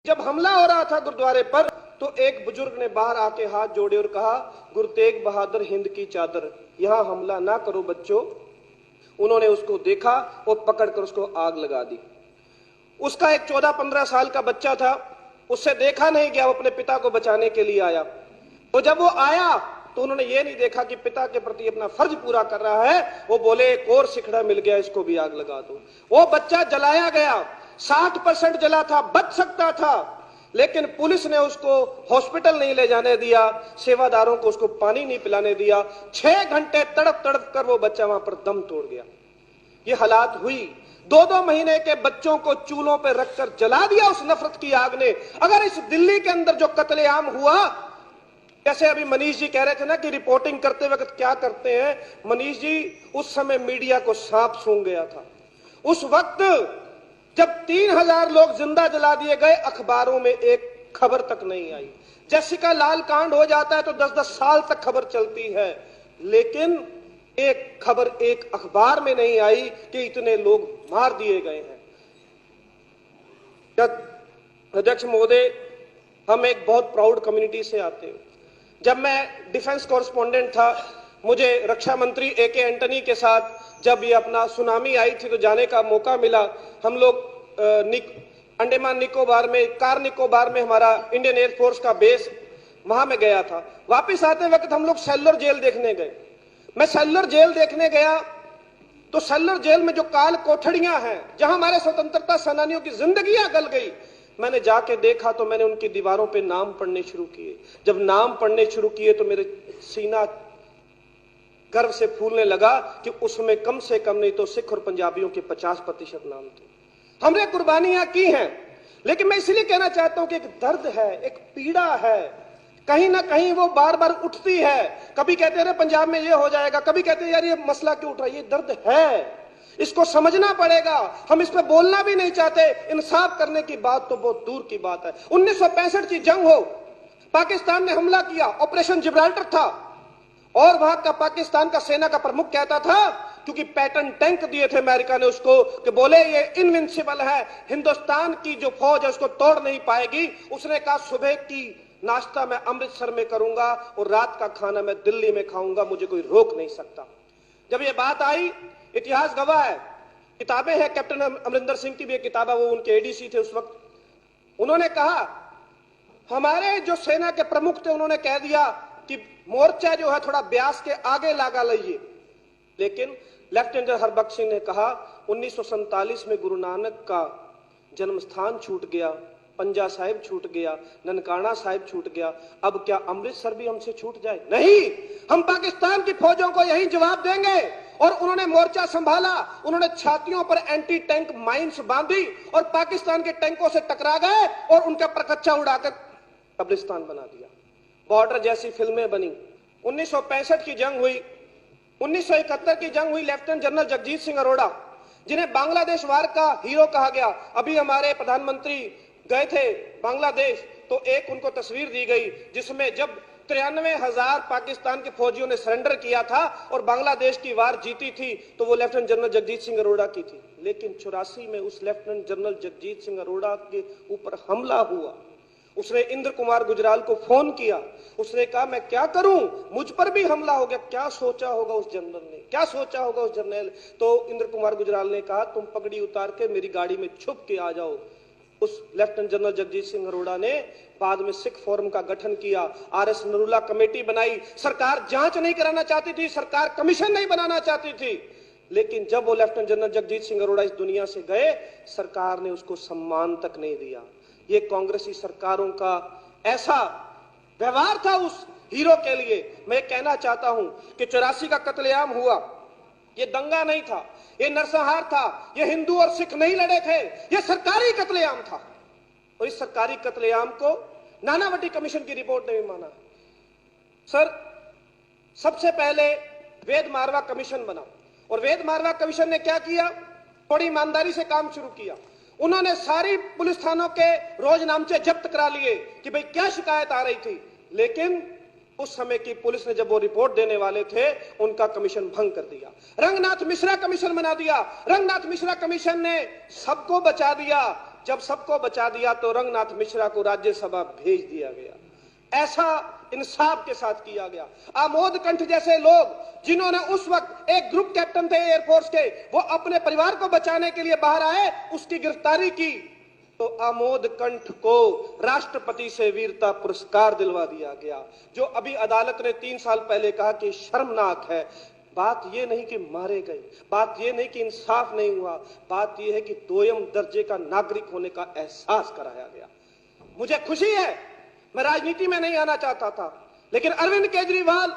जब हमला हो रहा था गुरुद्वारे पर तो एक बुजुर्ग ने बाहर आके हाथ जोड़े और कहा, गुरु तेग बहादुर हिंद की चादर, यहां हमला ना करो बच्चों। उन्होंने उसको देखा और पकड़कर उसको आग लगा दी। उसका एक 14-15 साल का बच्चा था, उससे देखा नहीं गया, वो अपने पिता को बचाने के लिए आया। तो जब वो आया तो उन्होंने ये नहीं देखा कि पिता के प्रति अपना फर्ज पूरा कर रहा है, वो बोले एक और सिखड़ा मिल गया, इसको भी आग लगा दो। वो बच्चा जलाया गया, 60% जला था, बच सकता था, लेकिन पुलिस ने उसको हॉस्पिटल नहीं ले जाने दिया, सेवादारों को उसको पानी नहीं पिलाने दिया। 6 घंटे तड़प तड़प कर वो बच्चा वहां पर दम तोड़ गया। ये हालात हुई। 2-2 महीने के बच्चों को चूल्हों पर रखकर जला दिया उस नफरत की आग ने। अगर इस दिल्ली के अंदर जो कत्लेआम हुआ, जैसे अभी मनीष जी कह रहे थे ना कि रिपोर्टिंग करते वक्त क्या करते हैं, मनीष जी उस समय मीडिया को सांप सूंघ गया था। उस वक्त जब 3000 लोग जिंदा जला दिए गए, अखबारों में एक खबर तक नहीं आई। जेसिका लाल कांड हो जाता है तो 10-10 साल तक खबर चलती है, लेकिन एक खबर एक अखबार में नहीं आई कि इतने लोग मार दिए गए हैं। अध्यक्ष महोदय, हम एक बहुत प्राउड कम्युनिटी से आते हैं। जब मैं डिफेंस कॉरेस्पॉन्डेंट था, मुझे रक्षा मंत्री AK एंटनी के साथ जब ये अपना सुनामी आई थी तो जाने का मौका मिला। हम लोग अंडमान निकोबार में, कार निकोबार में हमारा इंडियन एयरफोर्स का बेस, वहां में गया था। वापिस आते वक्त हम लोग सेल्युलर जेल देखने गए। मैं सेल्युलर जेल देखने गया तो सेल्युलर जेल में जो काल कोठड़ियां हैं, जहां हमारे स्वतंत्रता सेनानियों की जिंदगियां गल गई, मैंने जाके देखा तो मैंने उनकी दीवारों पे नाम पढ़ने शुरू किए। जब नाम पढ़ने शुरू किए तो मेरे सीना गर्व से फूलने लगा कि उसमें कम से कम नहीं तो सिख और पंजाबियों के 50% नाम थे। हमने कुर्बानियां की हैं, लेकिन मैं इसलिए कहना चाहता हूं कि एक दर्द है, एक पीड़ा है, कहीं ना कहीं वो बार बार उठती है। कभी कहते हैं पंजाब में ये हो जाएगा, कभी कहते हैं यार ये मसला क्यों उठ रहा है। ये दर्द है, इसको समझना पड़ेगा। हम इस पे बोलना भी नहीं चाहते, इंसाफ करने की बात तो बहुत दूर की बात है। 1965 की जंग हो, पाकिस्तान ने हमला किया, ऑपरेशन जिब्राल्टर था, और वहां का पाकिस्तान का सेना का प्रमुख कहता था, क्योंकि पैटर्न टैंक दिए थे अमेरिका ने उसको, कि बोले ये इनविंसिबल है, हिंदुस्तान की जो फौज है उसको तोड़ नहीं पाएगी। उसने कहा सुबह की नाश्ता मैं अमृतसर में करूंगा और रात का खाना मैं दिल्ली में खाऊंगा, मुझे कोई रोक नहीं सकता। जब ये बात आई, इतिहास गवाह है, किताबें हैं, कैप्टन अमरिंदर सिंह की भी एक किताब है, वो उनके ADC थे उस वक्त। उन्होंने कहा, हमारे जो सेना के प्रमुख थे उन्होंने कह दिया कि मोर्चा जो है थोड़ा ब्यास के आगे लगा लीजिए, लेकिन लेफ्टिनेंट जनरल हरबख्श सिंह ने कहा 1947 में गुरु नानक का जन्म स्थान छूट गया, पंजा साहिब छूट गया, ननकाना साहिब छूट गया, अब क्या अमृतसर भी हमसे छूट जाए? नहीं, हम पाकिस्तान की फौजों को यही जवाब देंगे। और उन्होंने मोर्चा संभाला, उन्होंने छातियों पर एंटी टैंक माइंस बांधी और पाकिस्तान के टैंकों से टकरा गए और उनका परकच्चा उड़ाकर कब्रिस्तान बना दिया। बॉर्डर जैसी फिल्में बनी। 1965 की जंग हुई, 1971 की जंग हुई। लेफ्टिनेंट जनरल जगजीत सिंह अरोड़ा, जिन्हें बांग्लादेश वार का हीरो कहा गया, अभी हमारे प्रधानमंत्री गए थे बांग्लादेश तो एक उनको तस्वीर दी गई जिसमें जब 93,000 पाकिस्तान के फौजियों ने सरेंडर किया था और बांग्लादेश की वार जीती थी तो वो लेफ्टिनेंट जनरल जगजीत सिंह अरोड़ा की थी। लेकिन 84 में उस लेफ्टिनेंट जनरल जगजीत सिंह अरोड़ा के ऊपर हमला हुआ। उसने इंद्र कुमार गुजराल को फोन किया, उसने कहा मैं क्या करूं, मुझ पर भी हमला हो गया। क्या सोचा होगा उस जनरल ने, क्या सोचा होगा उस जनरल? तो इंद्र कुमार गुजराल ने कहा तुम पगड़ी उतार के मेरी गाड़ी में छुप के आ जाओ। उस लेफ्टिनेंट जनरल जगजीत सिंह अरोड़ा ने बाद में सिख फोरम का गठन किया, RS नरूला कमेटी बनाई। सरकार जांच नहीं कराना चाहती थी, सरकार कमीशन नहीं बनाना चाहती थी, लेकिन जब वो लेफ्टिनेंट जनरल जगजीत सिंह अरोड़ा इस दुनिया से गए, सरकार ने उसको सम्मान तक नहीं दिया। ये कांग्रेसी सरकारों का ऐसा व्यवहार था उस हीरो के लिए। मैं कहना चाहता हूं कि 84 का कत्लेआम हुआ, ये दंगा नहीं था, ये नरसंहार था, ये हिंदू और सिख नहीं लड़े थे, ये सरकारी कत्लेआम था। और इस सरकारी कत्लेआम को नानावटी कमीशन की रिपोर्ट ने भी माना। सर, सबसे पहले वेद मारवा कमीशन बना और वेद मारवा कमीशन ने क्या किया, थोड़ी ईमानदारी से काम शुरू किया। उन्होंने सारी पुलिस थानों के रोजनामचे जब्त करा लिए कि भाई क्या शिकायत आ रही थी, लेकिन उस समय की पुलिस ने जब वो रिपोर्ट देने वाले थे उनका कमीशन भंग कर दिया। रंगनाथ मिश्रा कमीशन बना दिया। रंगनाथ मिश्रा कमीशन ने सबको बचा दिया, जब सबको बचा दिया तो रंगनाथ मिश्रा को राज्यसभा भेज दिया गया। ऐसा इंसाफ के साथ किया गया। आमोद कंठ जैसे लोग जिन्होंने उस वक्त एक ग्रुप कैप्टन थे एयरफोर्स के, वो अपने परिवार को बचाने के लिए बाहर आए, उसकी गिरफ्तारी की तो आमोद कंठ को राष्ट्रपति से वीरता पुरस्कार दिलवा दिया गया, जो अभी अदालत ने 3 साल पहले कहा कि शर्मनाक है। बात यह नहीं कि मारे गए, बात यह नहीं कि इंसाफ नहीं हुआ, बात यह है कि दोयम दर्जे का नागरिक होने का एहसास कराया गया। मुझे खुशी है, मैं राजनीति में नहीं आना चाहता था, लेकिन अरविंद केजरीवाल